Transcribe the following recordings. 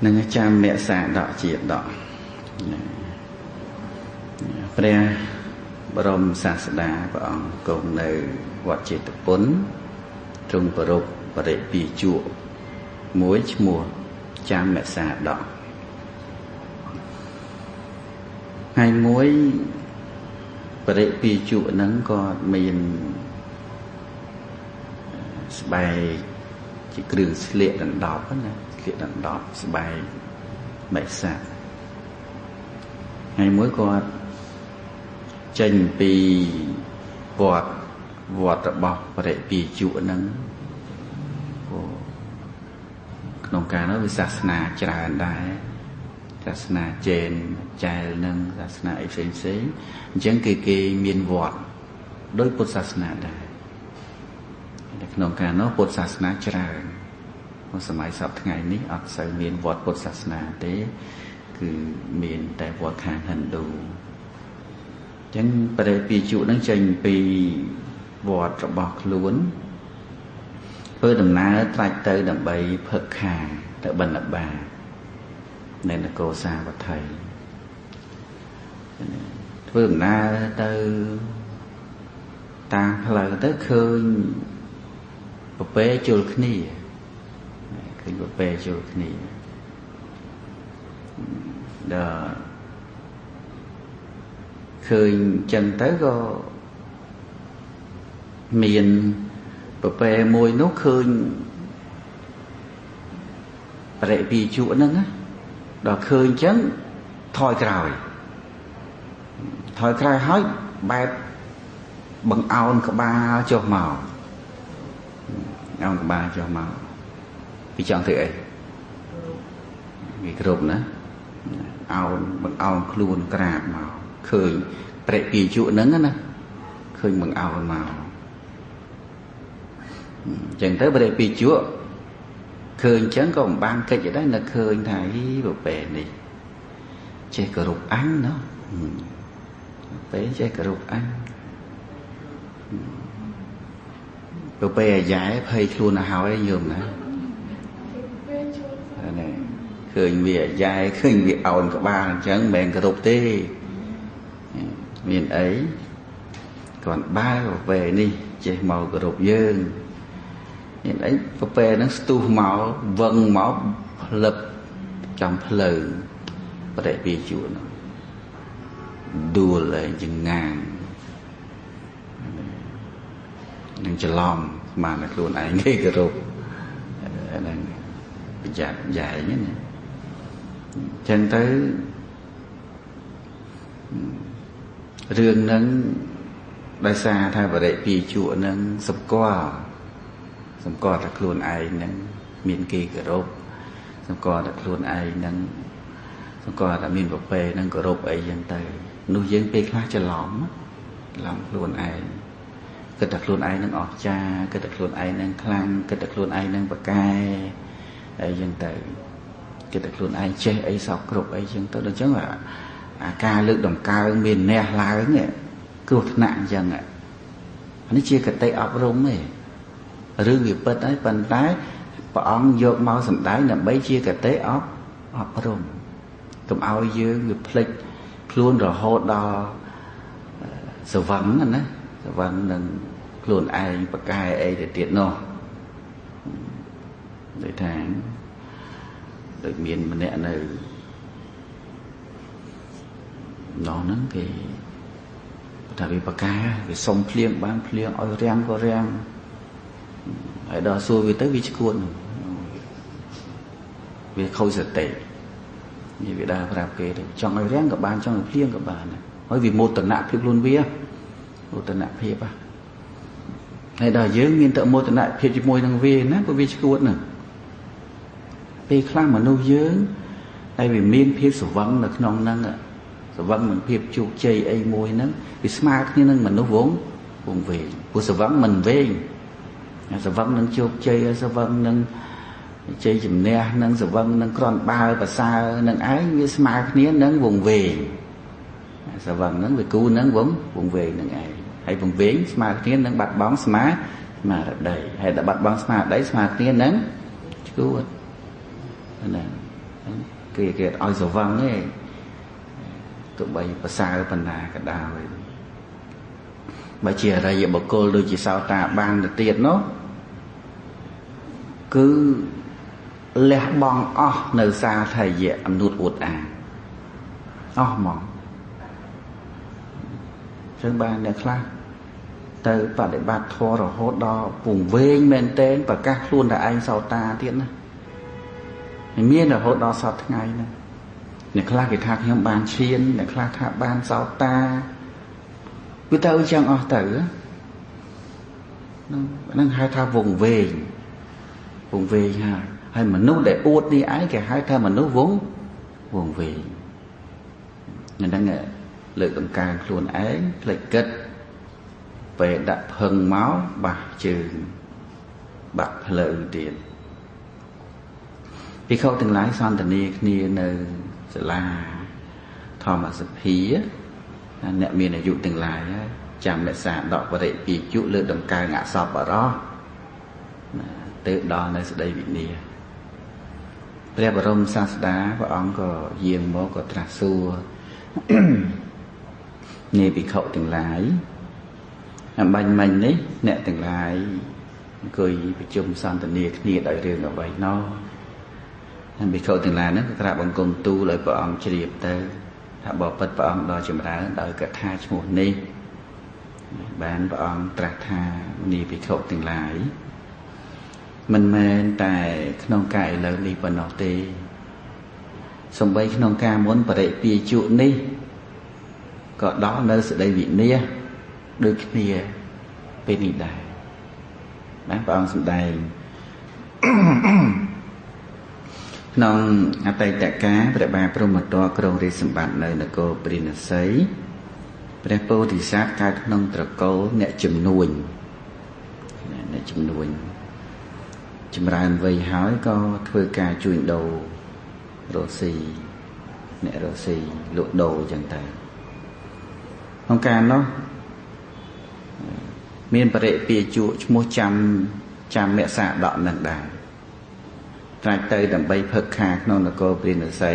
nâng cha mẹ xa đọ chiết đọព្រះបរមសាស្តាព្រះអង្គគង់នៅវត្តចេតពុនទ្រង់ប្រពបរិពីជក់មួយឈ្មោះចាមមេសាដកថ្ងៃមួយបរិពីជក់ហ្នឹងក៏មានស្បែកជាគ្រឿងស្លៀកដណ្ដប់ណាស្លៀកដណ្ដប់ស្បែកមេសាថ្ងៃមួយគាត់ចេញពីវត្តរបស់បរិពីជក់ហ្នឹងក្នុងការនោះវាសាសនាច្រើនដែរសាសនាចេនចែលនឹងសាសនាអីផ្សេងអញ្ចឹងគេមានវត្តដោយពុទ្ធសាសនាដែរក្នុងការនោះពុទ្ធសាសនាច្រើនក្នុងសម័យសពថ្ងៃនេះអត់សូវមានវត្តពុទ្ធសាសនាទេគឺមានតែវត្តខាងហិណ្ឌូអញ្ចឹងបរិពីជក់នឹងចេញពីវត្តរបស់ខ្លួនធ្វើដំណើរត្រាច់ទៅដើម្បីផឹកខាទៅបណ្ឌបានៅនគរសាវត្ថីធ្វើដំណើរទៅតាមផ្លូវទៅឃើញពពែជុលគ្នាឃើញពពែជុលគ្នាដល់ឃើញចឹងទៅក៏មានពពែមួយនោះឃើញបរិពីជក់ហ្នឹងដល់ឃើញចឹងថយក្រោយហើយបែបបង្អោនក្បាលចុះមកអោនក្បាលចុះមកពីចង់ធ្វើអីវាគ្រប់ណាបង្អោនខ្លួនក្រាបមកឃើញបរិពីជក់ហ្នឹងណាឃើញបង្អោនមកចឹងទៅបរិពីជក់ឃើញចឹងក៏មិនបានកិច្ចដែរនៅឃើញថាពពែនេះចេះគោរពអញណាពពែចេះគោរពអញពពែអាយ៉ែភ័យខ្លួនទៅហើយយល់ណានេះឃើញវាអាយ៉ែឃើញវាអោនក្បាលអញ្ចឹងមិនមែនគោរពទេមានអីគាត់បើពពែនេះចេះមកគោរពយើងមានអីពពែហ្នឹងស្ទុះមកវឹងមកផ្លឹបចំផ្លូវបរិពីជួនដួលហើយចង្ងាងនឹងច្រឡំស្មានតែខ្លួនឯងគេគោរពហ្នឹងប្រយ័ត្នយ៉ែងណាចឹងទៅរឿងហ្នឹងដោយសារថាបរិពីជួនហ្នឹងសម្គាល់តែខ្លួនឯងហ្នឹងមានគេគោរពសម្គាល់តែខ្លួនឯងហ្នឹងសម្គាល់តែមានប្រពែហ្នឹងគោរពអីចឹងទៅនោះយើងពេលខ្លះច្រឡំខ្លួនឯងគិតតែខ្លួនឯងហ្នឹងអស្ចារ្យគិតតែខ្លួនឯងហ្នឹងខ្លាំងគិតតែខ្លួនឯងហ្នឹងប្រកែអីចឹងទៅគិតតែខ្លួនឯងចេះអីសពគ្រប់អីចឹងទៅដូចចឹងអាការលើកដំកើងមានអ្នកឡើងគ្រោះថ្នាក់អញ្ចឹងអានេះជាកតិអប់រំទេរឿងវាពិតហើយប៉ុន្តែព្រះអង្គយកមកសម្ដែងដើម្បីជាកតិអប់រំកុំឲ្យយើងវាភ្លេចខ្លួនរហូតដល់ស្វឹងណាស្វឹងនឹងខ្លួនឯងប្រកែអីទៅទៀតនោះដូចថាដូចមានម្នាក់នៅនោះហ្នឹងគេថាវាប្រកែវាសុំភ្លៀងបានភ្លៀងឲ្យរាំងក៏រាំងហើយដល់សួរវាទៅវាឈួតវាខូចសតិវាដើរប្រាប់គេទៅចង់ឲ្យរាំងក៏បានចង់ឲ្យភ្លៀងក៏បានហើយវាមោទនភាពខ្លួនវាមោទនភាពហើយដល់យើងមានតែមោទនភាពជាមួយនឹងវាណាព្រោះវាឈួតហ្នឹងពេលខ្លះមនុស្សយើងហើយវាមានភាពស្រវឹងនៅក្នុងហ្នឹងស្រវឹងនឹងភាពជោគជ័យអីមួយហ្នឹងវាស្មើគ្នានឹងមនុស្សវងវែងព្រោះស្រវឹងមិនវែងស្រវឹងនឹងជោគជ័យស្រវឹងនឹងជ័យជំនះនឹងស្រវឹងនឹងក្រនបើប្រសើរនឹងឯងវាស្មើគ្នានឹងវងវែងស្រវឹងនឹងវាគូនឹងវងវែងនឹងឯងហើយវងវែងស្មើគ្នានឹងបាត់បង់ស្មារតីហើយដល់បាត់បង់ស្មារតីស្មើគ្នានឹងឈួតណា អ គេឲ្យស្រវឹងទេទោះបីប្រសើរប៉ុណ្ណាក៏ដោយបើជាអរិយបុគ្គលដូចជាសោតាបានទៅទៀតនោះគឺលះបង់អស់នៅសាថយៈអំនួតអួតអាងអស់ហ្មងចឹងបានអ្នកខ្លះទៅបដិបត្តិធម៌រហូតដល់ពងវែងមែនទែនប្រកាសខ្លួនតែឯងសោតាទៀតណាមានរហូតដល់សពថ្ងៃហ្នឹងអ្នកខ្លះគេថាខ្ញុំបានឈានអ្នកខ្លះថាបានសោតាវាទៅចឹងអស់ទៅហ្នឹងហៅថាវងវែងហើយមនុស្សដែលអួតនេះឯងគេហៅថាមនុស្សវងវែងហ្នឹងលើកតម្កើងខ្លួនឯងផ្លេចគិតពេលដាក់ផឹងមកបាក់ជើងបាក់ភ្លើងទៀតភិក្ខុទាំងឡាយសន្ទនាគ្នានៅសាលាធម្មសភាអ្នកមានអាយុទាំងឡាយចាំរក្សាដកបរិពាជុលើដង្កើងអសពរោះទៅដល់នៅស្ដីវិន័យព្រះបរមសាស្តាព្រះអង្គក៏យាងមកក៏ត្រាស់សួរនៃភិក្ខុទាំងឡាយអំបញ្ញមិញនេះអ្នកទាំងឡាយអង្គុយប្រជុំសន្ទនាគ្នាដោយរឿងអ្វីណោះហើយភិក្ខុទាំងឡាយហ្នឹងក៏ក្រាបបង្គំទូលឲ្យព្រះអង្គជ្រាបទៅថាបបិទ្ធព្រះអង្គដ៏ចម្រើនដោយកថាឈ្មោះនេះបានព្រះអង្គត្រាស់ថានីភិក្ខុទាំងឡាយមិនមែនតែក្នុងការឥឡូវនេះប៉ុណ្ណោះទេសូម្បីក្នុងការមុនបរិពាជុនេះក៏ដល់នៅសេចក្តីវិន័យដូចគ្នាពេលនេះដែរបានព្រះអង្គសម្ដែងក្នុងអតីតកាលព្រះបាទព្រហ្មទត្តគ្រងរាជសម្បត្តិនៅនគរព្រាណសីព្រះពោធិសត្វកើតក្នុងត្រកូលអ្នកជំនួញចម្រើនវ័យហើយក៏ធ្វើការជួញដូររស់ស៊ីអ្នករស់ស៊ីលក់ដូរចឹងទៅក្នុងការនោះមានបរិពាជុឈ្មោះចាំមេសាដកនឹងដែរត្រាច់ទៅដើម្បីផឹកខាក្នុងនគរព្រាណសី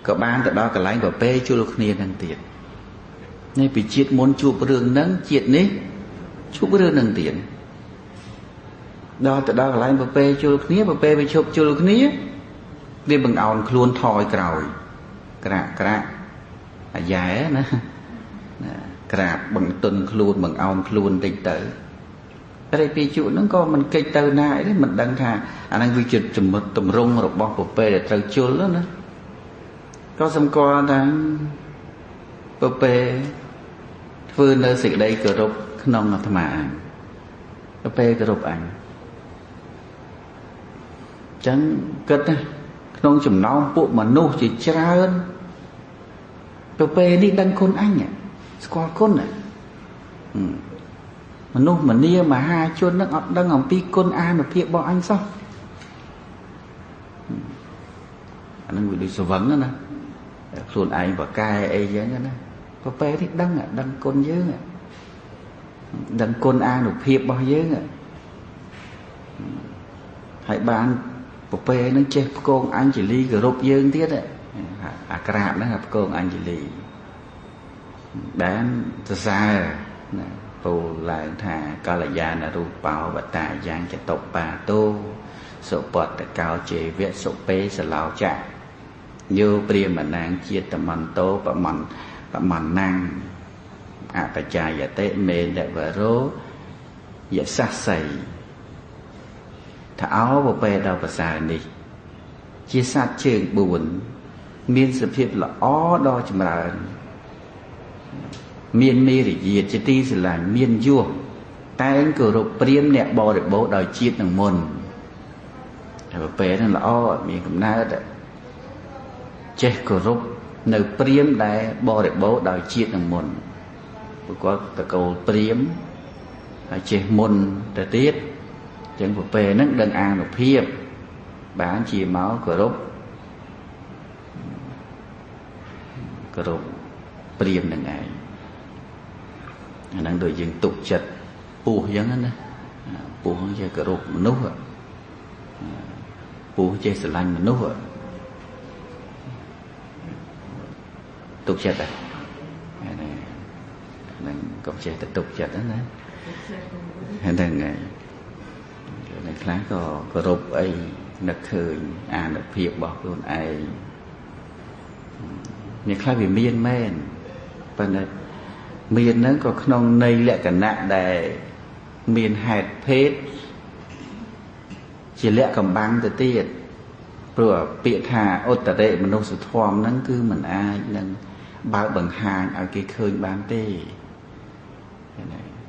ក៏បានទៅដល់កន្លែងប្រពេជុលគ្នានឹងទៀតនេះពីជាតិមុនជួបរឿងហ្នឹងជាតិនេះជួបរឿងហ្នឹងទៀតដល់ទៅដល់កន្លែងប្រពេជុលគ្នាប្រពេវាឈប់ជុលគ្នាវាបង្អោនខ្លួនថយក្រោយក្រាក់អាយ៉ែណាក្រាបបង្ទុនខ្លួនបង្អោនខ្លួនតិចទៅតែពីជុហ្នឹងក៏មិនកិច្ចទៅណាអីទេមិនដឹងថាអាហ្នឹងវាជាចំណុចតម្រង់របស់ប្រពេដែលត្រូវជុលណាក៏សម្គាល់ថាប្រពេធ្វើនៅសេចក្តីគោរពក្នុងអាត្មាអញប្រពេគោរពអញចឹងគិតណាក្នុងចំណោមពួកមនុស្សជាច្រើនប្រពេនេះដឹងគុណអញស្គាល់គុណមនុស្សមនាមហាជននឹងអត់ដឹងអំពីគុណអានុភាពរបស់អញសោះអានឹងវាដូចស្វឹងណាខ្លួនឯងបកែអីចឹងណាប្រពេនេះដឹងគុណយើងដឹងគុណអានុភាពរបស់យើងហើយបានប្រពេនឹងចេះផ្គងអញ្ជលីគោរពយើងទៀតអាក្រាបហ្នឹងផ្គងអញ្ជលីបានសរសើរណាពោលឡើងថាកល្យាណរូបោវតាយ៉ាងចតុបាតោសុបតកោជេវៈសុពេសឡោចៈយោព្រាមណាងជាតិមន្តោប្រមន្ណាំងអបច្ចាយតិមេនវរោយសស្ស័យថាអោប្រពេដល់ប្រសើរនេះជាសត្វជើង4មានសភាពល្អដល់ចម្រើនមានមេរិយាជាទីស្រឡាញ់មានយសតែងគោរពព្រាហ្មណ៍អ្នកបរិបូរដោយជាតិនឹងមុនតែប្រពេហ្នឹងល្អមានកំណើតចេះគោរពនៅព្រាហ្មណ៍ដែលបរិបូរដោយជាតិនឹងមុនព្រោះគាត់តកូលព្រាហ្មណ៍ហើយចេះមុនទៅទៀតចឹងប្រពេហ្នឹងដឹងអានុភាពបានជាមកគោរពព្រាហ្មណ៍នឹងឯងអាហ្នឹងដូចយើងទុកចិត្តពស់អញ្ចឹងណាពស់ចេះគោរពមនុស្សពស់ចេះស្រឡាញ់មនុស្ស tục chật à nên cũng chơi tục chật đó nè hay là ngày này khá có rụp ấy nực khơi nực phiệp bỏ luôn ai những khá vì miên men bên đây miên nó có không nây lại cả nạn để miên hạt phết chỉ lẽ cầm băng từ tiệt rồi bị thà ốt tờ đệ mà đâu sự thòm nắng cứ mình ai nâng bao bằng hai ở cái khơi bán tê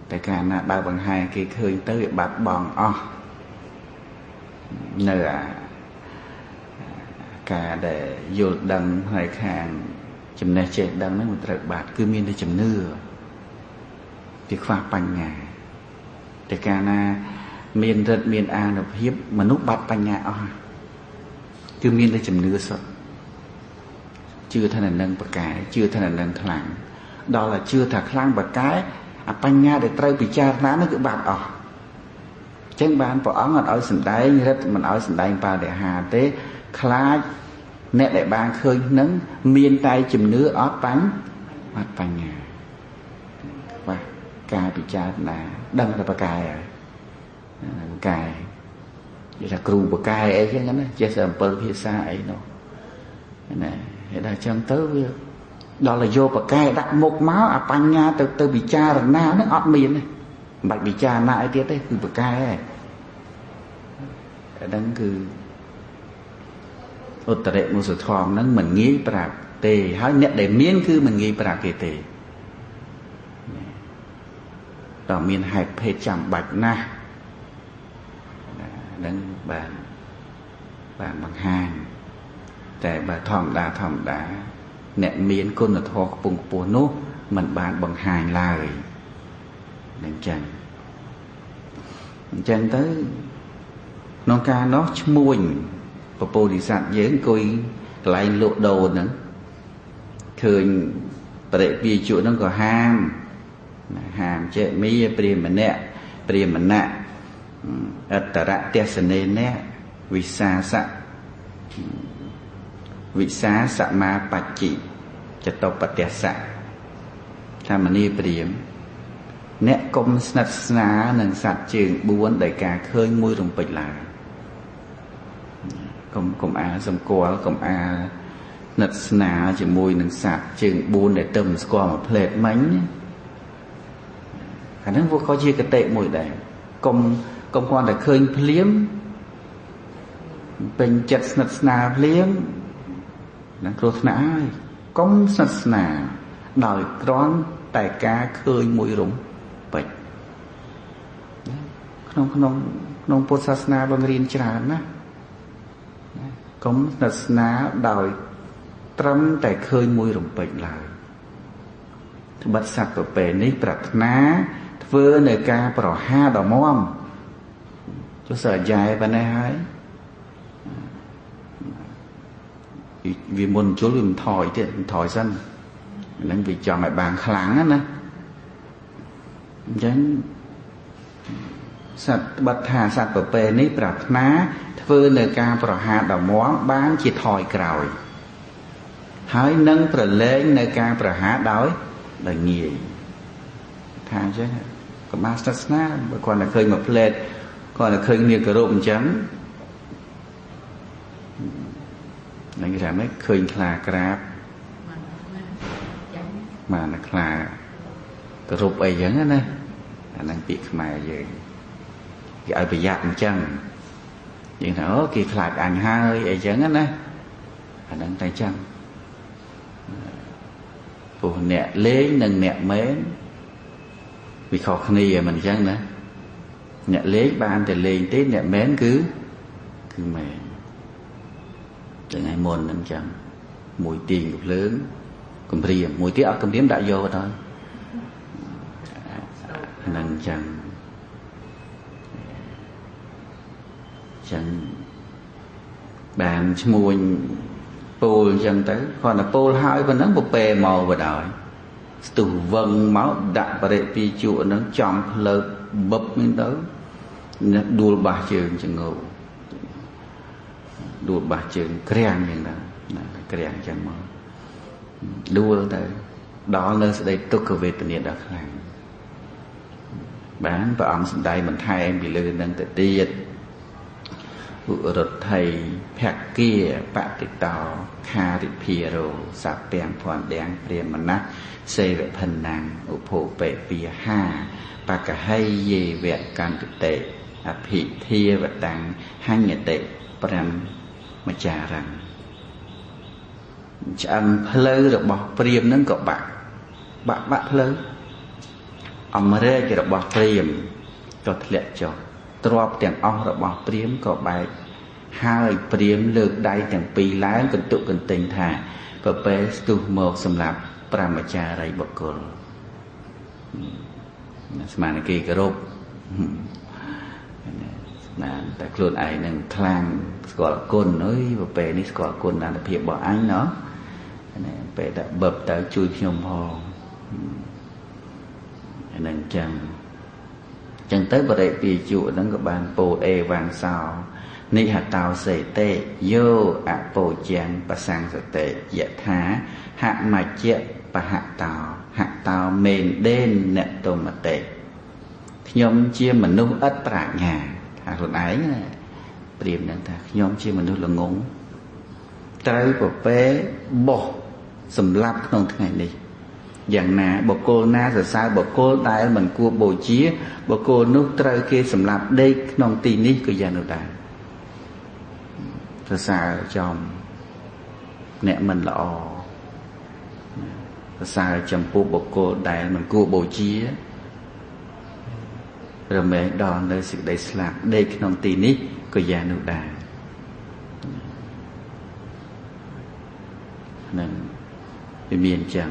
tại cả là bao bằng hai cái khơi tới bạc bòn nợ cả để vô đằng hai khang chấm này chết đằng nó một trận bạc cứ miên để chấm nưa thì khoa bánh nhà tại cả là miên rất miên là hiếp mà nút bát bánh nhà cứ miên để chấm nưa sọt chưa thành là nâng bạc cái chưa thành là nâng khlang đó là chưa thả khlang bạc cái bánh nhà để trai bị cha ná nó cứ bạc chẳng bạn bỏ ống ở sân đáy như thế mình ở sân đáy vào để hà tế khá nét để ban khơi nắng miên tay chùm nứa ót bánh mặt bánh nhà và cài bị cha là đâm là bà cài rồi cài vậy là cừu bà cài ấy chứ ngắn chia sẻ một phía xa ấy đâu này là chân tới đó là vô bà cài đặt một máu bánh nhà từ bị cha rồi na nó ót miên này bạch bị cha lại tiết đấyคือbà cài ấy đóคืออุตริมุสุทองนั้นมันงี้ปราบเตหาเนี่ยได้เมียนคือมันงี้ปราบเกเตต่อเมียนให้เพชรจำบัดนะนั้นบางบางห้างแต่บางทองดาเนี่ยเมียนคนทอปุ่งปูนุมันบางบางห้างลายนั่นจังtớiน้องกาเนาะชมุนปโปดิสัตเยอะคุยไล่โลโดนั่นเคยประเดี๋ยวปีจุนั่นก็ห้ามเจมีเปรียมันเนี่ยเปรียมันน่ะอัตระเตสเนเนี่ยวิสาสมาปัจจิจะตปฏิสะถ้ามันนี่เปรียมเนี่ยกรมศาสนาหนึ่งสัตว์จึงบ้วนได้การเคยมวยลงไปลากรมอาสมกัวกรมอาศาสนาจึงมวยหนึ่งสัตว์จึงบ้วนได้เติมสกัวมาเพลทมั้งขณะนั้นพวกเขาเชื่อกระเตะมวยได้กรมความแต่เคยเพลี้ยมเป็นจัดศาสนาเพลี้ยมนั่นคือศาสนากรมศาสนาโดยร้อนแต่การเคยมวยลงไปน้องพุทธศาสนาบางเรียนจรานะกรมศาสนาโดยตรำแต่เคยมวยลงไปเลยบัดสัตว์ตัวเป็นนี้ปรารถนาเพื่อในการปล่อยห้าดอกม้อมจะเสียใจไปไหนหายvì muốn chúa mình thổi sân nên vì chọn lại bàn kháng á nè chẳngสัตว์บัตหาสัตว์ประเภทนี้ปรารถนาเพื่อในการประหารดอกม้อบ้านจิตถอยกล่าวหายนั่งประเล่นในการประหารดอยlà nghề thà chứ còn ma sát na còn là khơi một plate còn là khơi nhiều cờ rộn chấm nên cái mấy khơi là crab mà là cờ rộn ấy giống á nè anh bị mày vậy cái bị giặt chân vậy nữa kỳ khạc anh hai ấy giống á nè anh đang tay chân phụ nẹt lấy nâng nẹt mến vì khó khăn gì mình chăng nữa nẹt lấy ban thì lên tết nẹt mến cứ mẹ từ ngày môn nâng chăng mùi tiền cũng lớn cũng riêng mùi tiếc cầm điếm đã vô thôi nâng chăng bạn mùi pôl chân tới còn là pôl hai bên nó một bề màu vào đời từ vân máu đạn và đệ pi chuột nó trong lớp bập lên tới nó đua bà trường chừng ngủ đua bà trường kreng như đó kreng chân mơ đua tới đó nơi sẽ đây tốt cơ về tình yêu đó khăn bán và ông sinh đây mình thay em bị lừa nâng tự tiết rụt thầy phạt kia bạc tịch tàu kha rị phìa rồ sạp bèn phòn đen priềm mần nát xây vệ phần nàng ụ phổ bệ bìa hà bà cả hay dê vẹn can thực tệ phị thia và tăng hai nhật tệ pram mà trà rằng chẳng phơ được bỏ priềm nâng cậu bạc phơ ông rê cho được bỏ priềm cho lệ cho trọp tiền ong được bỏ priềm cậu bài hai priềm lược đáy tiền pì lái cần tụ cần tình thà và bế tu một xâm lạp pramachara rây bậc cồn mà này kia cái rốt tại luôn ai nâng thang gọi là cồn nói và bế ní gọi là cồn là việc bỏ anh nó bế đã bập tới chui nhom hồ nâng chẳng tới bờ đại vì chủ nâng các bạn bồ e vàng sao ni hạt tàu sể tệ vô ạ bồ chàng và sang sể tệ dạ thá hạ mà chết và hạ tàu mền đen nẹ tôm mà tệ nhóm chia mình nung ất trả nhà hạ luôn ấy điểm nâng ta nhóm chia mình nung là ngốn tới của bé bỏ sầm lắp trong ngày nàyอย่างណាបកគោណាសរសើរបកគោដែលមិនគួរបូជាបកគោនោះត្រូវគេសម្លាប់ដេកក្នុងទីនេះក៏យ៉ាងនោះដែរសរសើរចំអ្នកមិនល្អសរសើរចំពោះបកគោដែលមិនគួរបូជារមែងដល់នៅសេចក្តីស្លាប់ដេកក្នុងទីនេះក៏យ៉ាងនោះដែរនឹងវាមានចឹង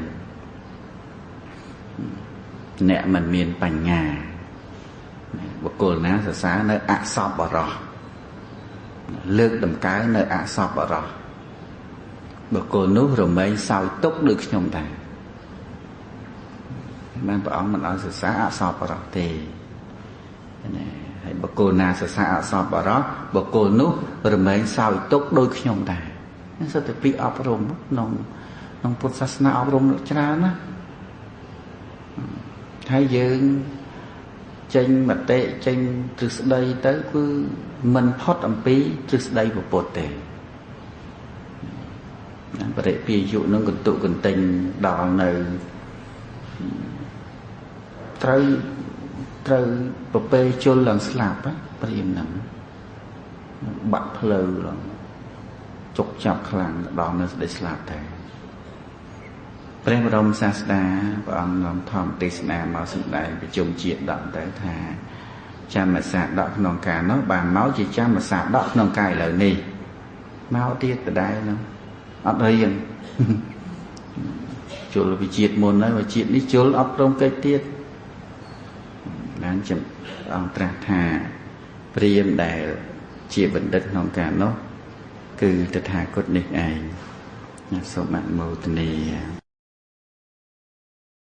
អ្នកមិនមានបញ្ញាបុគ្គលណាសរសើរនៅអសប្បុរសលើកដំកើងនៅអសប្បុរសបុគ្គលនោះរមែងសោយទុក្ខដូចខ្ញុំដែរបានព្រះអង្គមិនឲ្យសរសើរអសប្បុរសទេហើយបុគ្គលណាសរសើរអសប្បុរសបុគ្គលនោះរមែងសោយទុក្ខដូចខ្ញុំដែរនេះសិតតែពីអប់រំក្នុងពុទ្ធសាសនាអប់រំច្រើនណាហើយយើងចេញមតិចេញទ្រឹស្ដីទៅគឺមិនផុតអំពីទ្រឹស្ដីពុទ្ធទេបរិពាយុនឹងកន្ទុកន្ទិញដល់នៅត្រូវប្រពេជុលឡើងស្លាប់ព្រាមហ្នឹងបាក់ភ្លៅឡើងចុកចាប់ខ្លាំងដល់នៅស្ដីស្លាប់ដែរព្រះបរមសាស្តាព្រះអង្គនាំធម្មទេសនាមកសម្ដែងប្រជុំជាតិដកទៅថាចាំភាសាដកក្នុងការនោះបានមកជាចាំភាសាដកក្នុងកាយឥឡូវនេះមកទៀតដដែលនោះអត់រៀងជុលវិជាតិមុនហើយវិជាតិនេះជុលអប់រំកិច្ចទៀតបានចំអង្គត្រាស់ថាព្រាហ្មណ៍ដែលជាបណ្ឌិតក្នុងការនោះគឺតថាគតនេះឯងសូមអនុមោទនា